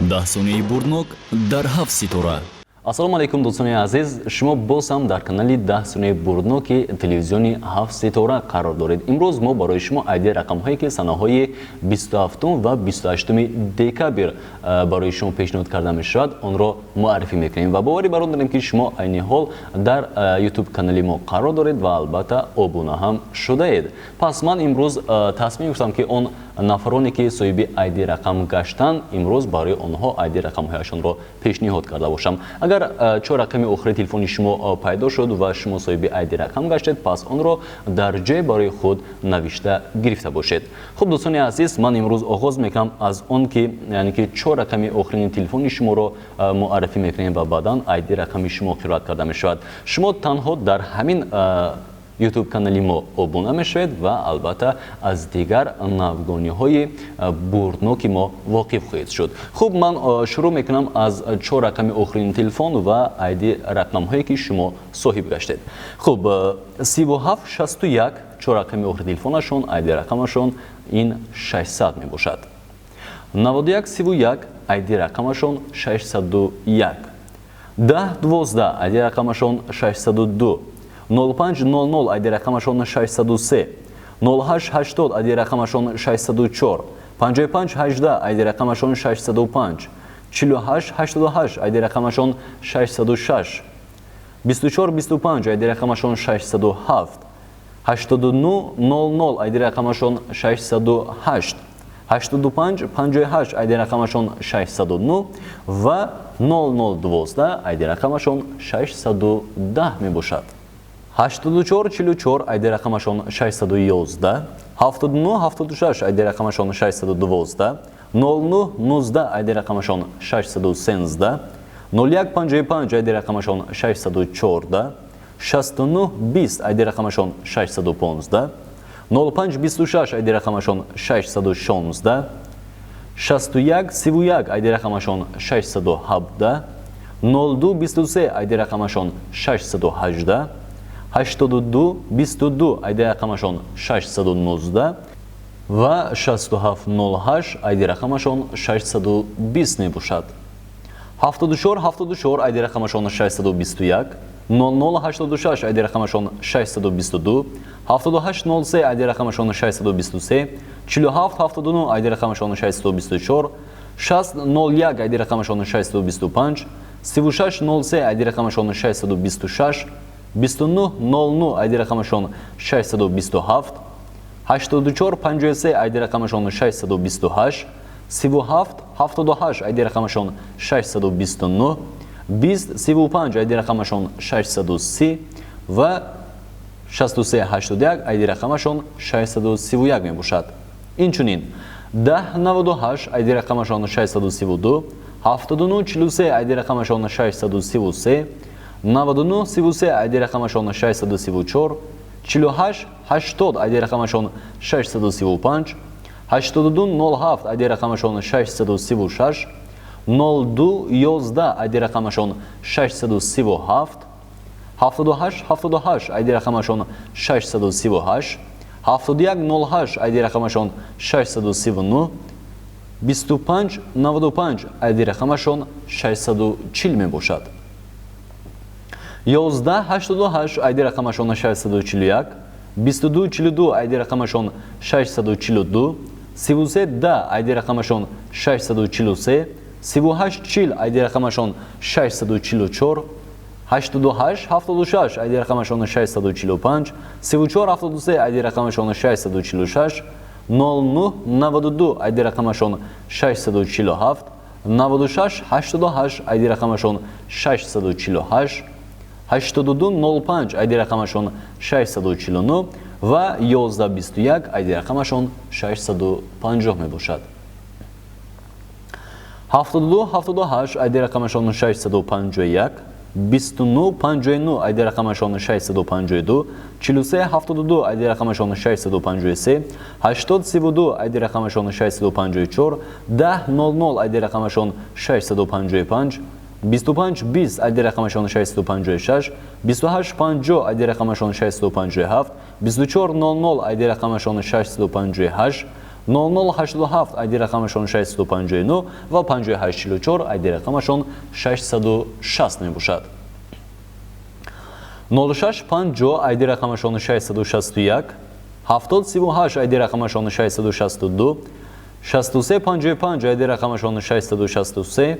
10 сониyaи бурднок дар 7 ситора. ассалому алайкум дӯстони азиз, шумо боз ҳам дар канали 10 сониyaи бурдноки телевизиони 7 ситора қарор доред. имрӯз мо барои шумо айди рақамҳое ки санаҳои 27 ва 28 декабр барои шумо пешниҳод карда мешавад, онро муаррифӣ мекунем ва боварӣ бар он дорем ки шумо айни ҳол дар YouTube канали мо қарор доред ва албатта обуна ҳам шудаед. Пас ман имрӯз тасмим гирифтам ки он нафароне ки соҳиби айди рақам гаштанд, имрӯз барои онҳо айди рақамҳояшонро пешниҳод карда бошам. Агар 4 рақами охири телефони шумо пайдо шуд ва шумо соҳиби айди рақам гаштед, пас онро дар ҷои барои худ навишта гирифта бошед. Хуб дӯстони азиз, ман имрӯз оғоз мекунам аз он ки 4 рақами охирини телефони шуморо муаррифӣ мекунем ва баъдан айди рақами шумо қироат карда мешавад. Шумо танҳо дар ҳамин YouTube канали мо обуна мешавед ва албатта аз дигар навгониҳои бурдноки мо воқиф хоҳед шуд. Хуб, ман шурӯъ мекунам аз 4 рақами охирини телефон ва айди рақамҳое ки шумо соҳиб гаштед. Хуб, 3761 4 рақами охири телефонашон, айди рақамашон ин 600 мебошад. 9131 айди рақамашон 601. 1012 айди рақамашон 602. 0500 айди рақамашон 603, 0880 айди рақамашон 604, 5518 айди рақамашон 605, 4888 айди рақамашон 606, 2425 айди рақамашон 607, 8900 айди рақамашон 608, 8558 айди рақамашон 609 ва 0012 айди рақамашон 610 мебошад. 8444 айди рақамашон 611, 7976 айди рақамашон 612, 0019 айди рақамашон 613, 0155 айди рақамашон 614, 6920 айди рақамашон 615, 0526 айди рақамашон 616, 6131 айди рақамашон 617, 0223 айди рақамашон 618, 8222 айди рақамашон 619 ва 6708 айди рақамашон 620 мебошад. 7474 айди рақамашон 621, 0086 айди рақамашон 622, 7803 айди рақамашон 623, 4779 айди рақамашон 624, 601 айди рақамашон 625, 3603 айди рақамашон 626, 2900 айди рақамашон 627, 8453 айди рақамашон 628, 3778 айди рақамашон 629, 2035 айди рақамашон 630 ва 6381 айди рақамашон 631 мебошад. Инчунин 1098 айди рақамашон 632, 7943 айди рақамашон 633, 9933 айди рақамашон 634, 4880 айди рақамашон 635, 8207 айди рақамашон 636, 0211 айди рақамашон 637, 7878 айди рақамашон 638, 7108 айди рақамашон 639, 2595 айди рақамашон 640 мебошад. 1188 айди рақамашон 641, 2242 айди рақамашон 642, 3310 айди рақамашон 643, 3840 айди рақамашон 644, 8876 айди рақамашон 645, 3473 айди рақамашон 646, 0992 айди рақамашон 647, 9688 айди рақамашон 648, 8205 айди рақамашон 649 ва 1121 айди рақамашон 650 мебошад. 7278 айди рақамашон 651, 2959 айди рақамашон 652, 4372 айди рақамашон 653, 8032 айди рақамашон 654, 1000 айди рақамашон 655, 2520 айди рақамашон 656, 2850 айди рақамашон 657, 2400 айди рақамашон 658, 0087 айди рақамашон 659 ва 5844 айди рақамашон 660 мебошад. 0650 айди рақамашон 661, 7038 айди рақамашон 662, 6355 айди рақамашон 663,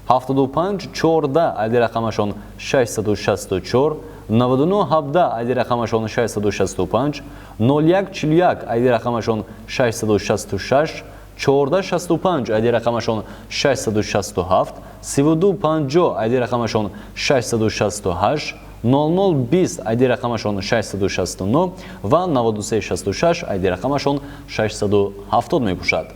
7514 айди рақамашон 664, 9917 айди рақамашон 665, 0141 айди рақамашон 666, 1465 айди рақамашон 667, 3250 айди рақамашон 668, 0020 айди рақамашон 669 ва 9366 айди рақамашон 670 мебошад.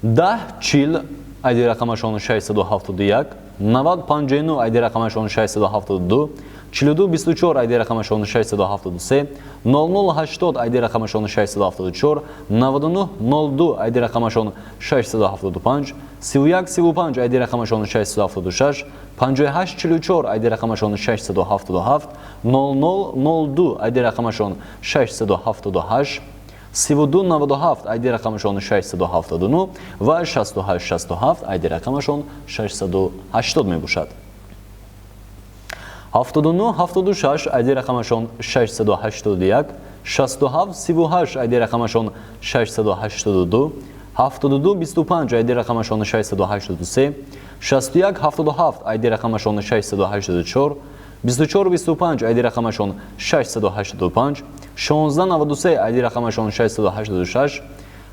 1040 айди рақамашон 671, 9059 айди рақамашон 672, 4224 айди рақамашон 673, 0080 айди рақамашон 674, 9902 айди рақамашон 675, 3135 айди рақамашон 676, 5844 айди рақамашон 677, 0002 айди рақамашон 678, 3297 айди рақамашон 679 ва 6867 айди рақамашон 680 мебошад. 7976 айди рақамашон 681, 6738 айди рақамашон 682, 7225 айди рақамашон 683, 6177 айди рақамашон 684, 2425 айди рақамашон 685, 1693 айди рақамашон 686,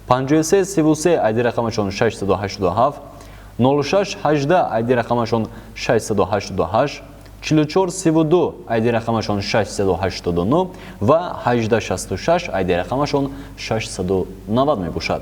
5333 айди рақамашон 687, 0618 айди рақамашон 688, 4432 айди рақамашон 689 ва 1866 айди рақамашон 690 мебошад.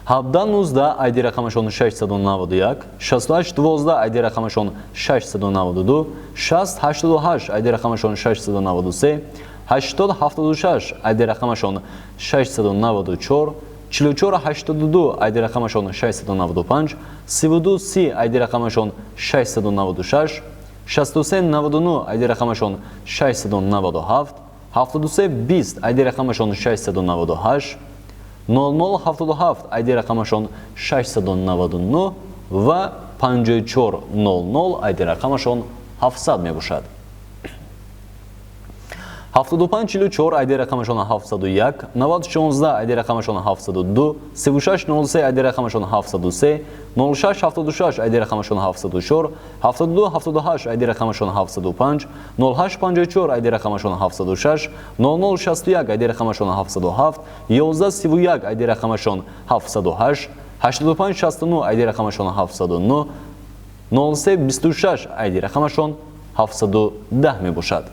1719 айди рақамашон 691, 6812 айди рақамашон 692, 6088 айди рақамашон 693, 8076 айди рақамашон 694, 4482 айди рақамашон 695, 3230 айди рақамашон 696, 6399 айди рақамашон 697, 7320 айди рақамашон 698, 0077 айди рақамашон 699 ва 5400 айди рақамашон 700 мебошад. 7544 айди рақамашон 701, 9016 айди рақамашон 702, 3603 айди рақамашон 703, 0676 айди рақамашон 704, 7278 айди рақамашон 705, 0854 айди рақамашон 706, 0061 айди рақамашон 707, 1131 айди рақамашон 708, 8569 айди рақамашон 709, 0326 айди рақамашон 710 мебошад.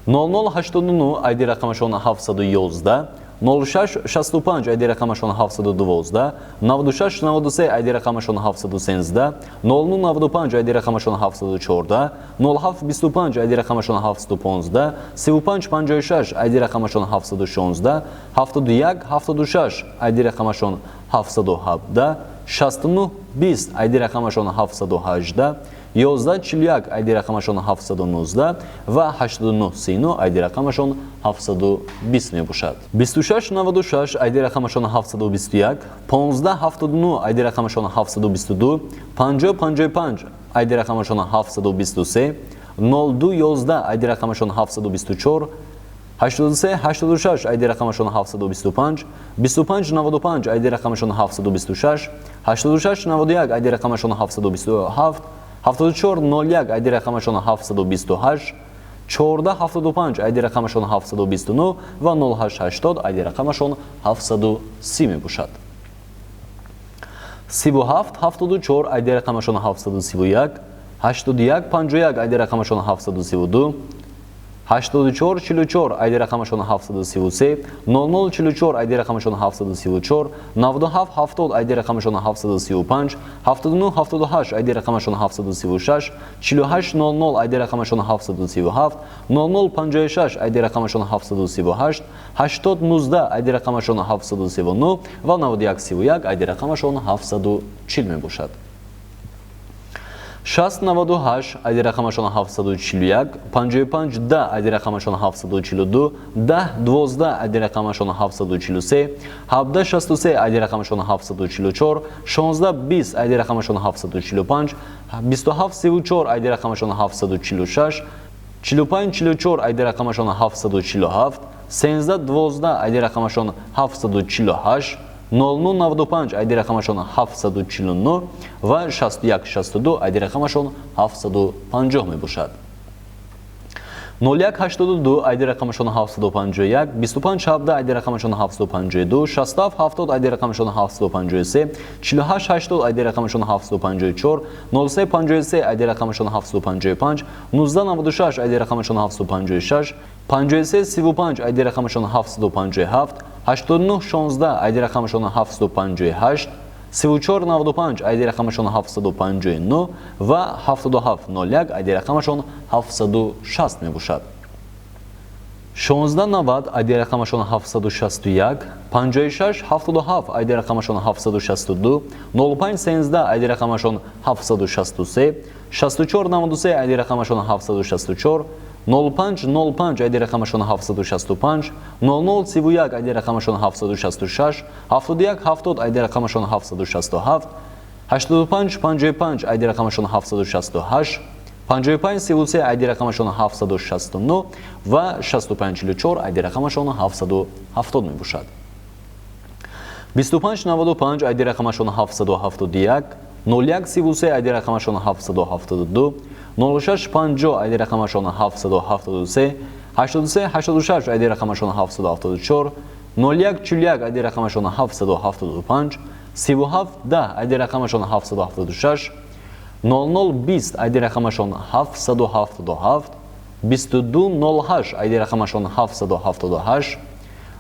0089 айди рақамашон 711, 0665 айди рақамашон 712, 9693 айди рақамашон 713, 0095 айди рақамашон 714, 0725 айди рақамашон 715, 3556 айди рақамашон 716, 71 76 айди рақамашон 717, 6920 айди рақамашон 718, 1141 айди рақамашон 719 ва 8939 айди рақамашон 720 мебошад. 2696 айди рақамашон 721, 1579 айди рақамашон 722, 5055 айди рақамашон 723, 0211 айди рақамашон 724, 8386 айди рақамашон 725, 2595 айди рақамашон 726, 8691 айди рақамашон 727, 7401 айди рақамашон 728, 1475 айди рақамашон 729 ва 0880 айди рақамашон 730 мебошад. 3774 айди рақамашон 731, 8151 айди рақамашон 732, 8444 айди рақамашон 733, 0044 айди рақамашон 734, 9770 айди рақамашон 735, 7978 айди рақамашон 736, 4800 айди рақамашон 737, 0056 айди рақамашон 738, 8019 айди рақамашон 739 ва 9131 айди рақамашон 740 мебошад. 6098 айди рақамашон 741, 55 10 айди рақамашон 742, 1012 айди рақамашон 743, 1763 айди рақамашон 744, 1620 айди рақамашон 745, 2734 айди рақамашон 746, 4544 айди рақамашон 747, 1312 айди рақамашон 748, 0095 айди рақамашон 749 ва 6162 айди рақамашон 750 мебошад. 0182 айди рақамашон 751, 2517 айди рақамашон 752, 6770 айди рақамашон 753, 4880 айди рақамашон 754, 0353 айди рақамашон 755, 1996 айди рақамашон 756, 5335 айди рақамашон 757, 8916 айди рақамашон 758, 3495 айди рақамашон 759 ва 7701 айди рақамашон 760 мебошад. 1690 айди рақамашон 761, 56 77 айди рақамашон 762, 0513 айди рақамашон 763, 6493 айди рақамашон 764, 0505 айди рақамашон 765, 0031 айди рақамашон 766, 7170 айди рақамашон 767, 8555 айди рақамашон 768, 5533 айди рақамашон 769 ва 6544 айди рақамашон 770 мебошад. 2595 айди рақамашон 771, 0133 айди рақамашон 772, 0650 айди рақамашон 773, 8386 айди рақамашон 774, 0141 айди рақамашон 775, 3710 айди рақамашон 776, 0020 айди рақамашон 777, 2208 айди рақамашон 778,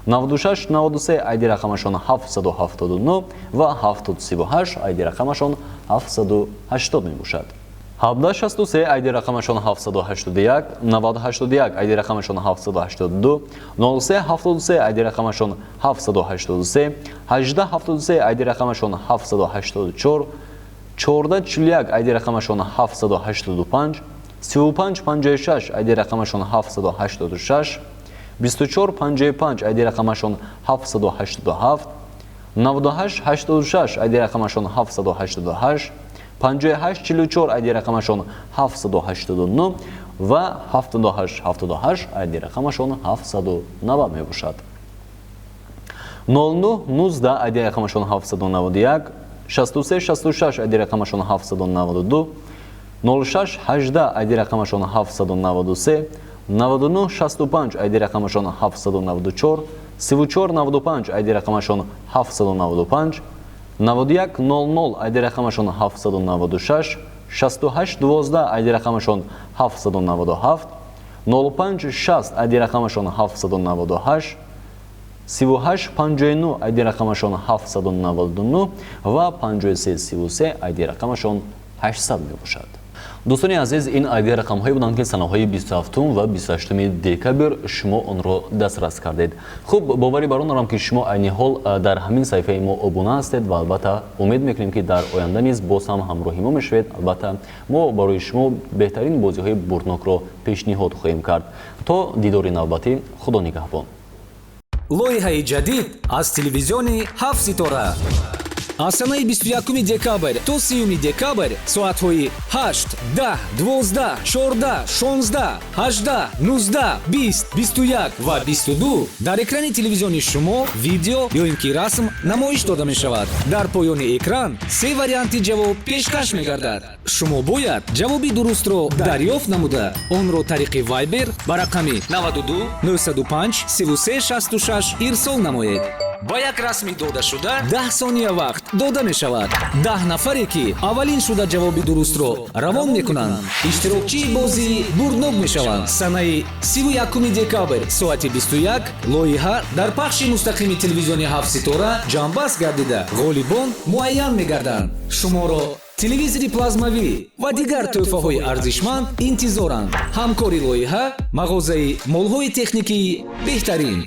9693 айди рақамашон 779 ва 738 айди рақамашон 780 мебошад. 1763 айди рақамашон 781, 9081 айди рақамашон 782, 0373 айди рақамашон 783, 1873 айди рақамашон 784, 1441 айди рақамашон 785, 3556 айди рақамашон 786, 2455 айди рақамашон 787, 9886 айди рақамашон 788, 5844 айди рақамашон 789 ва 7878 айди рақамашон 790 мебошад. 0019 айди рақамашон 791, 6366 айди рақамашон 792, 0618 айди рақамашон 793, 9965 айди рақамашон 794, 3495 айди рақамашон 795, 9100 айди рақамашон 796, 6812 айди рақамашон 797, 056 айди рақамашон 798, 3859 айди рақамашон 799 ва 5333 айди рақамашон 800 мебошад. дӯстони азиз, ин айди рақамҳое буданд ки санаҳои 27 ва 28 декабр шумо онро дастрас кардед. хуб, бовари бар он дорам ки шумо айни ҳол дар ҳамин саҳифаи мо обуна ҳастед ва албатта умед мекунем ки дар оянда низ боз ҳам ҳамроҳи мо мешавед. албатта мо барои шумо беҳтарин бозиҳои бурнокро пешниҳод хоҳем кард. то дидори навбатӣ, худо нигаҳбон. лоиҳаи ҷадид аз телевизиони 7 ситора. аз санаи 21 декабр то 3 декабр соатҳои 8, 10, 12, 14, 16, 18, 19, 20, 21 ва 22 дар экрани телевизиони шумо видео ё ин ки расм намоиш дода мешавад. дар поёни экран 3 варианти ҷавоб пешкаш мегардад. шумо бояд ҷавоби дурустро дарёфт намуда онро тариқи вайбер ба рақами 92 905 3366 ирсол намоед. ба як расми додашуда 10 сония вақт дода мешавад. 10 нафаре ки аввалин шуда ҷавоби дурустро равон мекунанд, иштирокчии бозии бурнок мешаванд. санаи 31 декабр соати 21 лоиҳа дар пахши мустақими телевизиони 7 ситора ҷамъбаст гардида ғолибон муайян мегарданд. шуморо телевизори плазмавӣ ва дигар тӯҳфаҳои арзишманд интизоранд. ҳамкори лоиҳа мағозаи молҳои техникии беҳтарин.